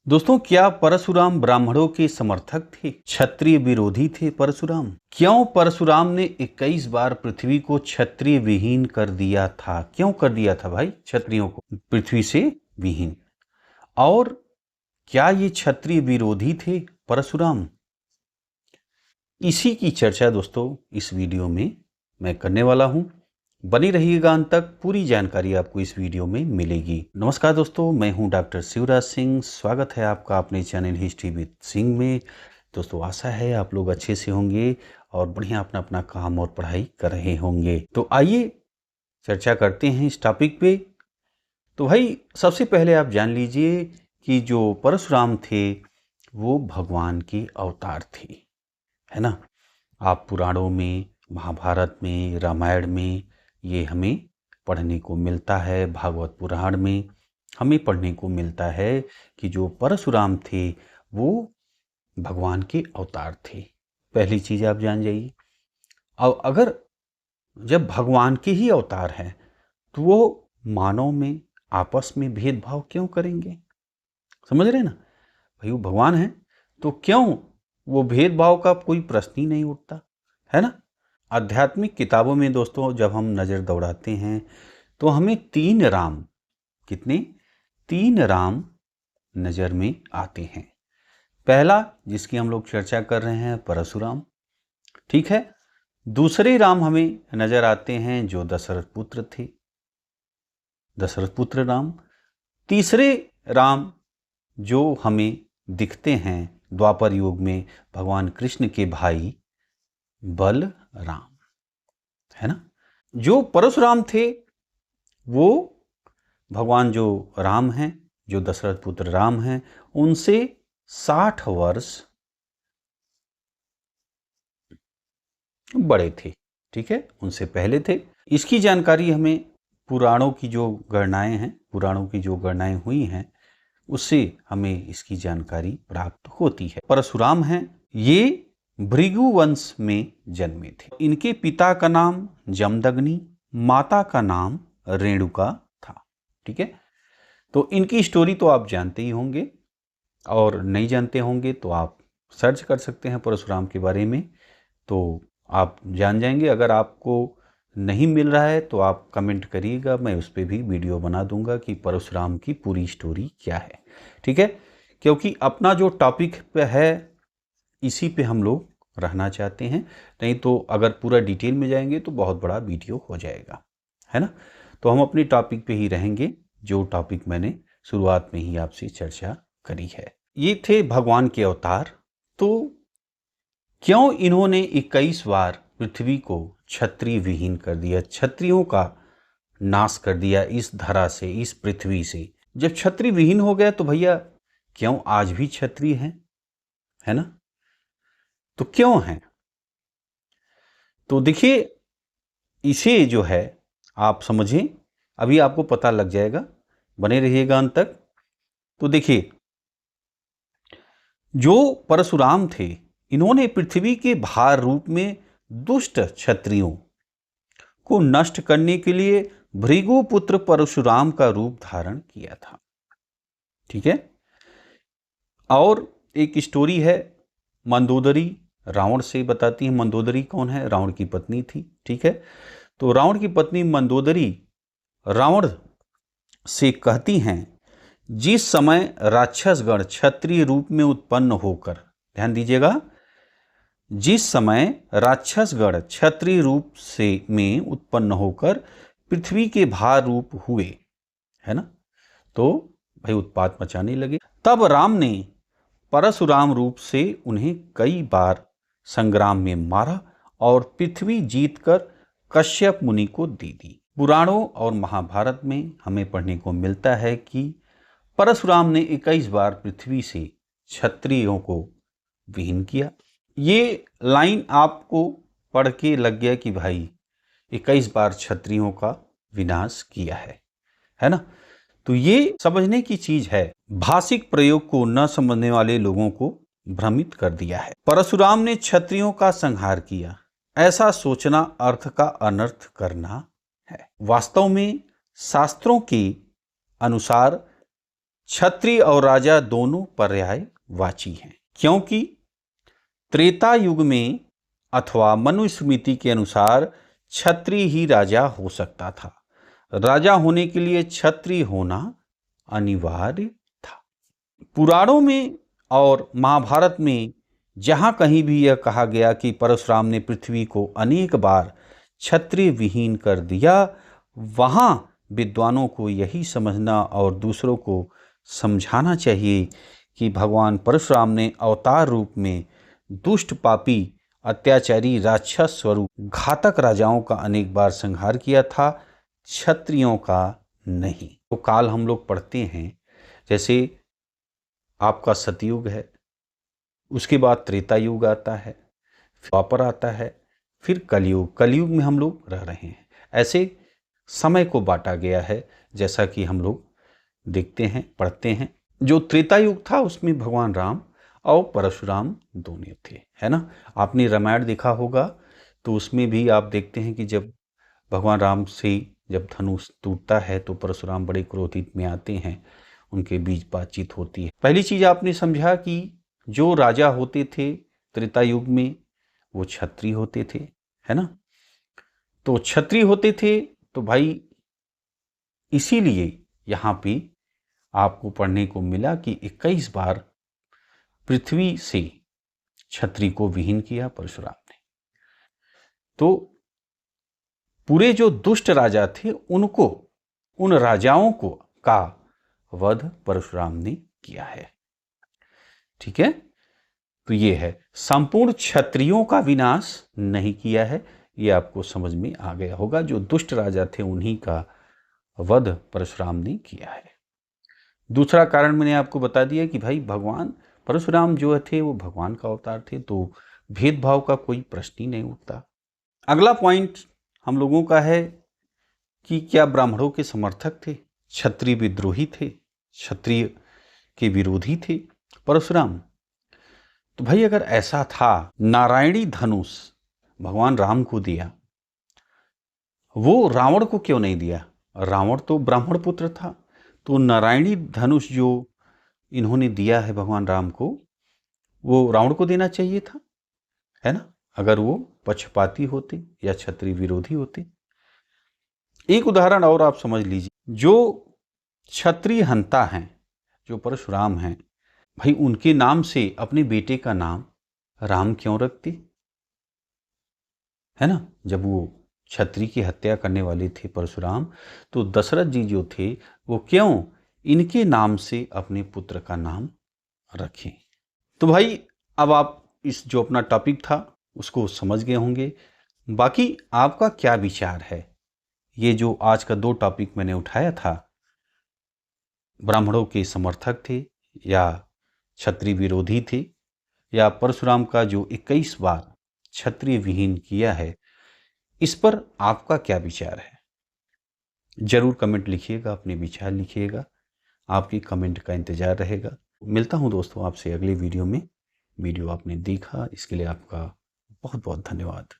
दोस्तों, क्या परशुराम ब्राह्मणों के समर्थक थे? क्षत्रिय विरोधी थे परशुराम? क्यों परशुराम ने 21 बार पृथ्वी को क्षत्रिय विहीन कर दिया था? क्यों कर दिया था भाई क्षत्रियों को पृथ्वी से विहीन? और क्या ये क्षत्रिय विरोधी थे परशुराम? इसी की चर्चा दोस्तों इस वीडियो में मैं करने वाला हूं। बनी रहिएगा अंत तक, पूरी जानकारी आपको इस वीडियो में मिलेगी। नमस्कार दोस्तों, मैं हूं डॉक्टर शिवराज सिंह। स्वागत है आपका अपने चैनल हिस्ट्री विद सिंह में। दोस्तों, आशा है आप लोग अच्छे से होंगे और बढ़िया अपना अपना काम और पढ़ाई कर रहे होंगे। तो आइए चर्चा करते हैं इस टॉपिक पे। तो भाई, सबसे पहले आप जान लीजिए कि जो परशुराम थे वो भगवान के अवतार थे, है ना। आप पुराणों में, महाभारत में, रामायण में ये हमें पढ़ने को मिलता है। भागवत पुराण में हमें पढ़ने को मिलता है कि जो परशुराम थे वो भगवान के अवतार थे। पहली चीज आप जान जाइए। और अगर जब भगवान के ही अवतार हैं तो वो मानव में आपस में भेदभाव क्यों करेंगे? समझ रहे ना भाई, वो भगवान है तो क्यों वो भेदभाव का कोई प्रश्न ही नहीं उठता, है ना। आध्यात्मिक किताबों में दोस्तों जब हम नज़र दौड़ाते हैं तो हमें 3 राम, कितने? 3 राम नज़र में आते हैं। पहला जिसकी हम लोग चर्चा कर रहे हैं परशुराम, ठीक है। दूसरे राम हमें नज़र आते हैं जो दशरथ पुत्र थे, दशरथ पुत्र राम। तीसरे राम जो हमें दिखते हैं द्वापर युग में भगवान कृष्ण के भाई बलराम, है ना। जो परशुराम थे वो भगवान जो राम हैं, जो दशरथ पुत्र राम हैं, उनसे 60 वर्ष बड़े थे, ठीक है, उनसे पहले थे। इसकी जानकारी हमें पुराणों की जो गणनाएं हैं, पुराणों की जो गणनाएं हुई हैं उससे हमें इसकी जानकारी प्राप्त होती है। परशुराम हैं, ये भृगु वंश में जन्मे थे। इनके पिता का नाम जमदग्नि, माता का नाम रेणुका था, ठीक है। तो इनकी स्टोरी तो आप जानते ही होंगे, और नहीं जानते होंगे तो आप सर्च कर सकते हैं परशुराम के बारे में, तो आप जान जाएंगे। अगर आपको नहीं मिल रहा है तो आप कमेंट करिएगा, मैं उस पर भी वीडियो बना दूंगा कि परशुराम की पूरी स्टोरी क्या है, ठीक है। क्योंकि अपना जो टॉपिक पे है इसी पे हम लोग रहना चाहते हैं, नहीं तो अगर पूरा डिटेल में जाएंगे तो बहुत बड़ा वीडियो हो जाएगा, है ना। तो हम अपने टॉपिक पे ही रहेंगे, जो टॉपिक मैंने शुरुआत में ही आपसे चर्चा करी है। ये थे भगवान के अवतार। तो क्यों इन्होंने 21 बार पृथ्वी को क्षत्रिय विहीन कर दिया, क्षत्रियों का नाश कर दिया इस धरा से, इस पृथ्वी से? जब क्षत्रिय विहीन हो गया तो भैया क्यों आज भी क्षत्रिय हैं, है ना। तो क्यों हैं? तो देखिए, इसे जो है आप समझें, अभी आपको पता लग जाएगा, बने रहिएगा अंत तक। तो देखिए, जो परशुराम थे इन्होंने पृथ्वी के भार रूप में दुष्ट क्षत्रियों को नष्ट करने के लिए भृगु पुत्र परशुराम का रूप धारण किया था, ठीक है। और एक स्टोरी है मंदोदरी, रावण से बताती है। मंदोदरी कौन है? रावण की पत्नी थी, ठीक है। तो रावण की पत्नी मंदोदरी रावण से कहती हैं, जिस समय राक्षसगण क्षत्रिय रूप में उत्पन्न होकर, ध्यान दीजिएगा, जिस समय राक्षसगण क्षत्रिय रूप से में उत्पन्न होकर पृथ्वी के भार रूप हुए, है ना, तो भाई उत्पात मचाने लगे, तब राम ने परशुराम रूप से उन्हें कई बार संग्राम में मारा और पृथ्वी जीतकर कश्यप मुनि को दे दी। पुराणों और महाभारत में हमें पढ़ने को मिलता है कि परशुराम ने 21 बार पृथ्वी से क्षत्रियों को विहीन किया। ये लाइन आपको पढ़ के लग गया कि भाई 21 बार क्षत्रियों का विनाश किया है ना। तो ये समझने की चीज है, भाषिक प्रयोग को न समझने वाले लोगों को भ्रमित कर दिया है। परशुराम ने क्षत्रियों का संहार किया, ऐसा सोचना अर्थ का अनर्थ करना है। वास्तव में शास्त्रों के अनुसार क्षत्रिय और राजा दोनों पर्यायवाची हैं, क्योंकि त्रेता युग में अथवा मनुस्मृति के अनुसार क्षत्रिय ही राजा हो सकता था। राजा होने के लिए क्षत्रिय होना अनिवार्य था। पुराणों में और महाभारत में जहाँ कहीं भी यह कहा गया कि परशुराम ने पृथ्वी को अनेक बार क्षत्रिय विहीन कर दिया, वहाँ विद्वानों को यही समझना और दूसरों को समझाना चाहिए कि भगवान परशुराम ने अवतार रूप में दुष्ट, पापी, अत्याचारी, राक्षस स्वरूप घातक राजाओं का अनेक बार संहार किया था, क्षत्रियों का नहीं। तो काल हम लोग पढ़ते हैं, जैसे आपका सतयुग है, उसके बाद त्रेता युग आता है, द्वापर आता है, फिर कलयुग। कलयुग में हम लोग रह रहे हैं। ऐसे समय को बांटा गया है, जैसा कि हम लोग देखते हैं, पढ़ते हैं। जो त्रेता युग था उसमें भगवान राम और परशुराम दोनों थे, है ना। आपने रामायण देखा होगा तो उसमें भी आप देखते हैं कि जब भगवान राम से जब धनुष टूटता है तो परशुराम बड़े क्रोधित में आते हैं, उनके बीच बातचीत होती है। पहली चीज आपने समझा कि जो राजा होते थे त्रेता युग में वो क्षत्रिय होते थे, है ना। तो क्षत्रिय होते थे तो भाई इसीलिए यहाँ पे आपको पढ़ने को मिला कि 21 बार पृथ्वी से क्षत्रिय को विहीन किया परशुराम ने। तो पूरे जो दुष्ट राजा थे उनको, उन राजाओं को का वध परशुराम ने किया है, ठीक है। तो ये है, संपूर्ण क्षत्रियों का विनाश नहीं किया है, ये आपको समझ में आ गया होगा। जो दुष्ट राजा थे उन्हीं का वध परशुराम ने किया है। दूसरा कारण मैंने आपको बता दिया कि भाई भगवान परशुराम जो थे वो भगवान का अवतार थे, तो भेदभाव का कोई प्रश्न ही नहीं उठता। अगला पॉइंट हम लोगों का है कि क्या ब्राह्मणों के समर्थक थे, क्षत्रिय विद्रोही थे, क्षत्रिय के विरोधी थे परशुराम। तो भाई अगर ऐसा था, नारायणी धनुष भगवान राम को दिया, वो रावण को क्यों नहीं दिया? रावण तो ब्राह्मण पुत्र था, तो नारायणी धनुष जो इन्होंने दिया है भगवान राम को, वो रावण को देना चाहिए था, है ना, अगर वो पक्षपाती होते या क्षत्रिय विरोधी होते। एक उदाहरण और आप समझ लीजिए, जो क्षत्रिय हंता हैं, जो परशुराम हैं, भाई उनके नाम से अपने बेटे का नाम राम क्यों रखते, है ना। जब वो क्षत्रिय की हत्या करने वाले थे परशुराम, तो दशरथ जी जो थे वो क्यों इनके नाम से अपने पुत्र का नाम रखें। तो भाई अब आप इस जो अपना टॉपिक था उसको समझ गए होंगे। बाकी आपका क्या विचार है, ये जो आज का 2 टॉपिक मैंने उठाया था, ब्राह्मणों के समर्थक थे या क्षत्रिय विरोधी थे, या परशुराम का जो 21 बार क्षत्रिय विहीन किया है, इस पर आपका क्या विचार है? जरूर कमेंट लिखिएगा, अपने विचार लिखिएगा, आपकी कमेंट का इंतजार रहेगा। मिलता हूं दोस्तों आपसे अगले वीडियो में। वीडियो आपने देखा इसके लिए आपका बहुत बहुत धन्यवाद।